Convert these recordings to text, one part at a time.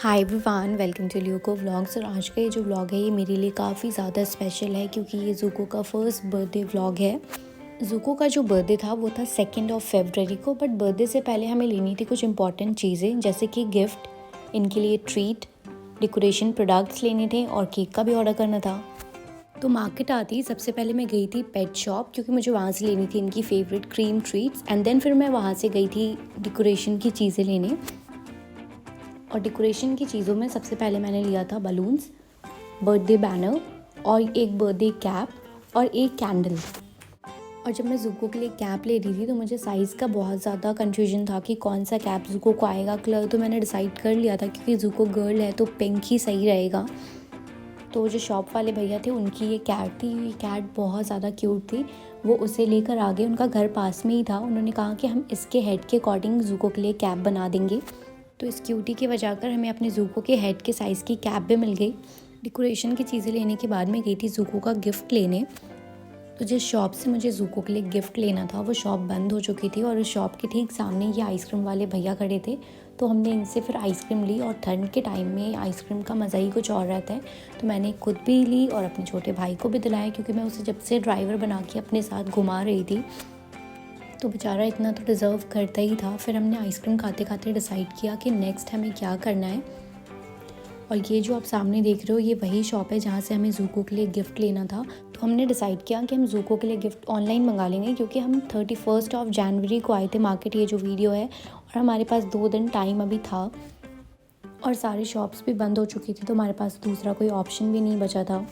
Hi everyone, welcome to Luko vlogs. और आज का ये जो व्लॉग है ये मेरे लिए काफ़ी ज़्यादा स्पेशल है क्योंकि ये ज़ूको का फर्स्ट बर्थडे व्लॉग है। ज़ूको का जो बर्थडे था वो था 2 फरवरी को, बट बर्थडे से पहले हमें लेनी थी कुछ इंपॉर्टेंट चीज़ें जैसे कि गिफ्ट, इनके लिए ट्रीट, डेकोरेशन प्रोडक्ट्स लेने थे और केक का भी ऑर्डर करना था। तो मार्केट आती सबसे पहले मैं गई थी पेट शॉप क्योंकि मुझे वहाँ से लेनी थी इनकी favourite cream treats, and then फिर मैं वहाँ से गई थी डेकोरेशन की चीज़ें लेने। और डेकोरेशन की चीज़ों में सबसे पहले मैंने लिया था बलून्स, बर्थडे बैनर और एक बर्थडे कैप और एक कैंडल। और जब मैं ज़ूको के लिए कैप ले रही थी तो मुझे साइज़ का बहुत ज़्यादा कंफ्यूजन था कि कौन सा कैप ज़ूको को आएगा। कलर तो मैंने डिसाइड कर लिया था क्योंकि ज़ूको गर्ल है तो पिंक ही सही रहेगा। तो जो शॉप वाले भैया थे उनकी ये कैट थी, ये कैट बहुत ज़्यादा क्यूट थी। वो उसे लेकर आ गए, उनका घर पास में ही था। उन्होंने कहा कि हम इसके हेड के अकॉर्डिंग ज़ूको के लिए कैप बना देंगे। तो इस क्यूटी के वजह कर हमें अपने ज़ूको के हेड के साइज़ की कैप भी मिल गई। डेकोरेशन की चीज़ें लेने के बाद मैं गई थी ज़ूको का गिफ्ट लेने। तो जिस शॉप से मुझे ज़ूको के लिए गिफ्ट लेना था वो शॉप बंद हो चुकी थी और उस शॉप के ठीक सामने ये आइसक्रीम वाले भैया खड़े थे। तो हमने इनसे फिर आइसक्रीम ली और ठंड के टाइम में आइसक्रीम का मज़ा ही कुछ और रहता है। तो मैंने खुद भी ली और अपने छोटे भाई को भी दिलाया क्योंकि मैं उसे जब से ड्राइवर बना के अपने साथ घुमा रही थी तो बेचारा इतना तो डिज़र्व करता ही था। फिर हमने आइसक्रीम खाते खाते डिसाइड किया कि नेक्स्ट हमें क्या करना है। और ये जो आप सामने देख रहे हो ये वही शॉप है जहाँ से हमें ज़ूको के लिए गिफ्ट लेना था। तो हमने डिसाइड किया कि हम ज़ूको के लिए गिफ्ट ऑनलाइन मंगा लेंगे क्योंकि हम 31 जनवरी को आए थे मार्केट, ये जो वीडियो है, और हमारे पास 2 दिन टाइम अभी था और सारी शॉप्स भी बंद हो चुकी थी तो हमारे पास दूसरा कोई ऑप्शन भी नहीं बचा था।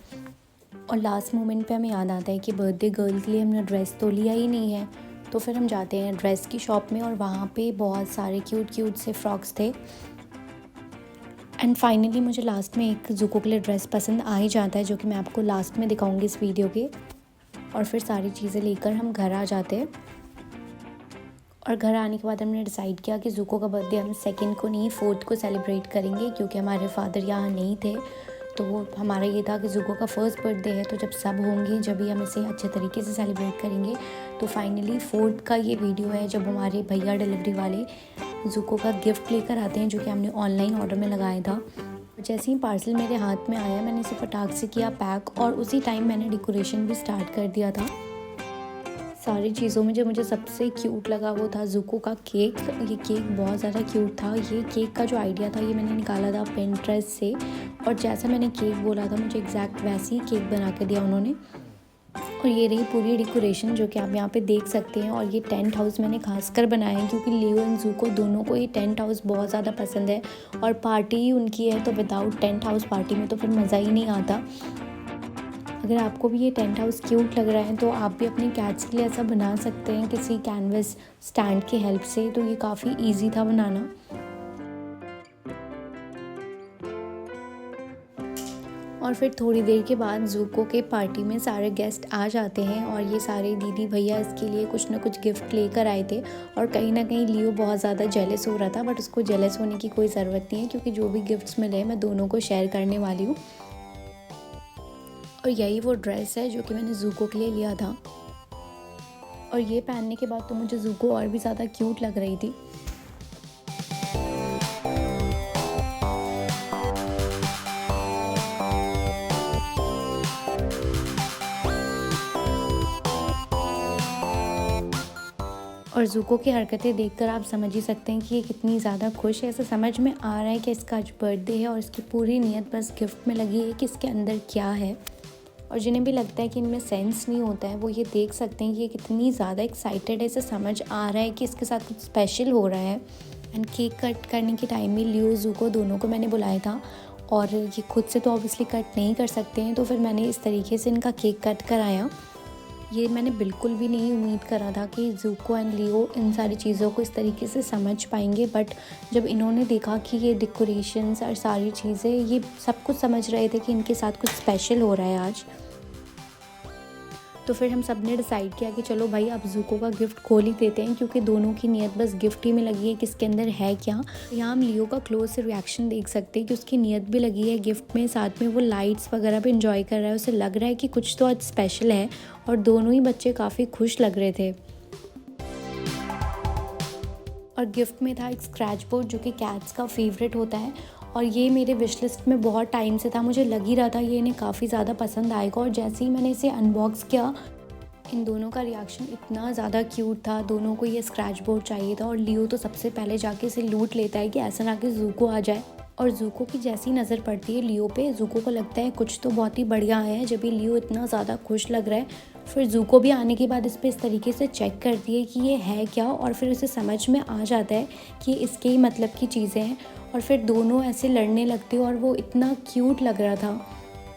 और लास्ट मोमेंट पे हमें याद आता है कि बर्थडे गर्ल के लिए हमने ड्रेस तो लिया ही नहीं है। तो फिर हम जाते हैं ड्रेस की शॉप में और वहाँ पे बहुत सारे क्यूट से फ्रॉक्स थे। एंड फाइनली मुझे लास्ट में एक ज़ूको के लिए ड्रेस पसंद आ ही जाता है जो कि मैं आपको लास्ट में दिखाऊंगी इस वीडियो के। और फिर सारी चीज़ें लेकर हम घर आ जाते हैं। और घर आने के बाद हमने डिसाइड किया कि ज़ूको का बर्थडे हम 2 को नहीं 4 को सेलिब्रेट करेंगे क्योंकि हमारे फादर यहाँ नहीं थे। तो वो हमारा ये था कि ज़ूको का फर्स्ट बर्थडे है तो जब सब होंगे जब भी हम इसे अच्छे तरीके से सेलिब्रेट करेंगे। तो फाइनली 4 का ये वीडियो है जब हमारे भैया डिलीवरी वाले ज़ूको का गिफ्ट लेकर आते हैं जो कि हमने ऑनलाइन ऑर्डर में लगाया था। जैसे ही पार्सल मेरे हाथ में आया मैंने इसे फटाक से किया पैक और उसी टाइम मैंने डेकोरेशन भी स्टार्ट कर दिया था। सारी चीज़ों में जो मुझे सबसे क्यूट लगा वो था ज़ूको का केक। ये केक बहुत ज़्यादा क्यूट था। ये केक का जो आइडिया था ये मैंने निकाला था पिंटरेस्ट से और जैसा मैंने केक बोला था मुझे एग्जैक्ट वैसे ही केक बना के दिया उन्होंने। और ये रही पूरी डेकोरेशन जो कि आप यहाँ पे देख सकते हैं। और ये टेंट हाउस मैंने खासकर बनाया है क्योंकि लियो एंड ज़ूको दोनों को ये टेंट हाउस बहुत ज़्यादा पसंद है और पार्टी ही उनकी है तो विदाउट टेंट हाउस पार्टी में तो फिर मज़ा ही नहीं आता। अगर आपको भी ये टेंट हाउस क्यूट लग रहा है तो आप भी अपने कैट्स के लिए ऐसा बना सकते हैं किसी कैनवस स्टैंड की हेल्प से। तो ये काफ़ी इजी था बनाना। और फिर थोड़ी देर के बाद ज़ूको के पार्टी में सारे गेस्ट आ जाते हैं और ये सारे दीदी भैया इसके लिए कुछ ना कुछ गिफ्ट लेकर आए थे। और कहीं ना कहीं लियो बहुत ज़्यादा जेलस हो रहा था बट उसको जेलस होने की कोई ज़रूरत नहीं है क्योंकि जो भी गिफ्ट्स मिले मैं दोनों को शेयर करने वाली हूँ। और यही वो ड्रेस है जो कि मैंने ज़ूको के लिए लिया था और ये पहनने के बाद तो मुझे ज़ूको और भी ज़्यादा क्यूट लग रही थी। और ज़ूको की हरकतें देखकर आप समझ ही सकते हैं कि ये कितनी ज़्यादा खुश है। ऐसा समझ में आ रहा है कि इसका आज बर्थडे है और इसकी पूरी नीयत बस गिफ्ट में लगी है कि इसके अंदर क्या है। और जिन्हें भी लगता है कि इनमें सेंस नहीं होता है वो ये देख सकते हैं कि ये कितनी ज़्यादा एक्साइटेड है। इसे समझ आ रहा है कि इसके साथ कुछ स्पेशल हो रहा है। एंड केक कट करने के टाइम में लियो ज़ूको दोनों को मैंने बुलाया था और ये खुद से तो ऑब्वियसली कट नहीं कर सकते हैं तो फिर मैंने इस तरीके से इनका केक कट कराया। ये मैंने बिल्कुल भी नहीं उम्मीद करा था कि ज़ूको एंड लियो इन सारी चीज़ों को इस तरीके से समझ पाएंगे, बट जब इन्होंने देखा कि ये डेकोरेशंस और सारी चीज़ें ये सब कुछ समझ रहे थे कि इनके साथ कुछ स्पेशल हो रहा है आज। तो फिर हम सब ने डिसाइड किया कि चलो भाई अब ज़ूको का गिफ्ट खोल ही देते हैं क्योंकि दोनों की नीयत बस गिफ्ट ही में लगी है कि इसके अंदर है क्या। यहाँ हम लियो का क्लोज से रिएक्शन देख सकते हैं कि उसकी नीयत भी लगी है गिफ्ट में, साथ में वो लाइट्स वगैरह भी इंजॉय कर रहा है। उसे लग रहा है कि कुछ तो आज स्पेशल है और दोनों ही बच्चे काफ़ी खुश लग रहे थे। और गिफ्ट में था एक स्क्रैच बोर्ड जो कि कैट्स का फेवरेट होता है और ये मेरे विश लिस्ट में बहुत टाइम से था। मुझे लग ही रहा था ये इन्हें काफ़ी ज़्यादा पसंद आएगा, और जैसे ही मैंने इसे अनबॉक्स किया इन दोनों का रिएक्शन इतना ज़्यादा क्यूट था। दोनों को ये स्क्रैच बोर्ड चाहिए था और लियो तो सबसे पहले जाके इसे लूट लेता है कि ऐसा ना कि ज़ूको आ जाए। और ज़ूको की जैसी नज़र पड़ती है लियो पे, ज़ूको को लगता है कुछ तो बहुत ही बढ़िया आया है। जब भी लियो इतना ज़्यादा खुश लग रहा है, फिर ज़ूको भी आने के बाद इस पर इस तरीके से चेक करती है कि ये है क्या, और फिर उसे समझ में आ जाता है कि इसके ही मतलब की चीज़ें हैं। और फिर दोनों ऐसे लड़ने लगते हैं और वो इतना क्यूट लग रहा था।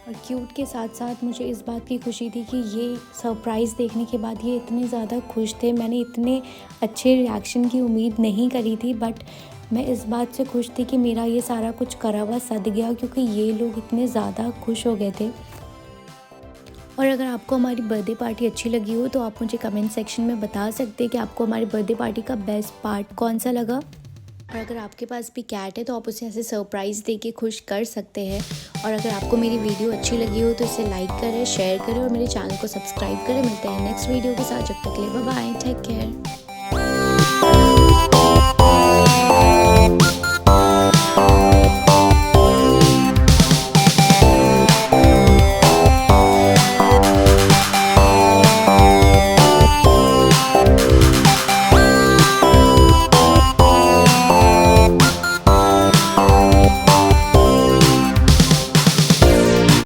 और क्यूट के साथ साथ मुझे इस बात की खुशी थी कि ये सरप्राइज़ देखने के बाद ये इतने ज़्यादा खुश थे। मैंने इतने अच्छे रिएक्शन की उम्मीद नहीं करी थी, बट मैं इस बात से खुश थी कि मेरा ये सारा कुछ करा हुआ सध गया, क्योंकि ये लोग इतने ज़्यादा खुश हो गए थे। और अगर आपको हमारी बर्थडे पार्टी अच्छी लगी हो तो आप मुझे कमेंट सेक्शन में बता सकते हैं कि आपको हमारी बर्थडे पार्टी का बेस्ट पार्ट कौन सा लगा। और अगर आपके पास भी कैट है तो आप उसे ऐसे सरप्राइज़ दे के खुश कर सकते हैं। और अगर आपको मेरी वीडियो अच्छी लगी हो तो इसे लाइक करें, शेयर करें और मेरे चैनल को सब्सक्राइब करें। मिलते हैं नेक्स्ट वीडियो के साथ, जब तक के लिए बाय बाय, टेक केयर।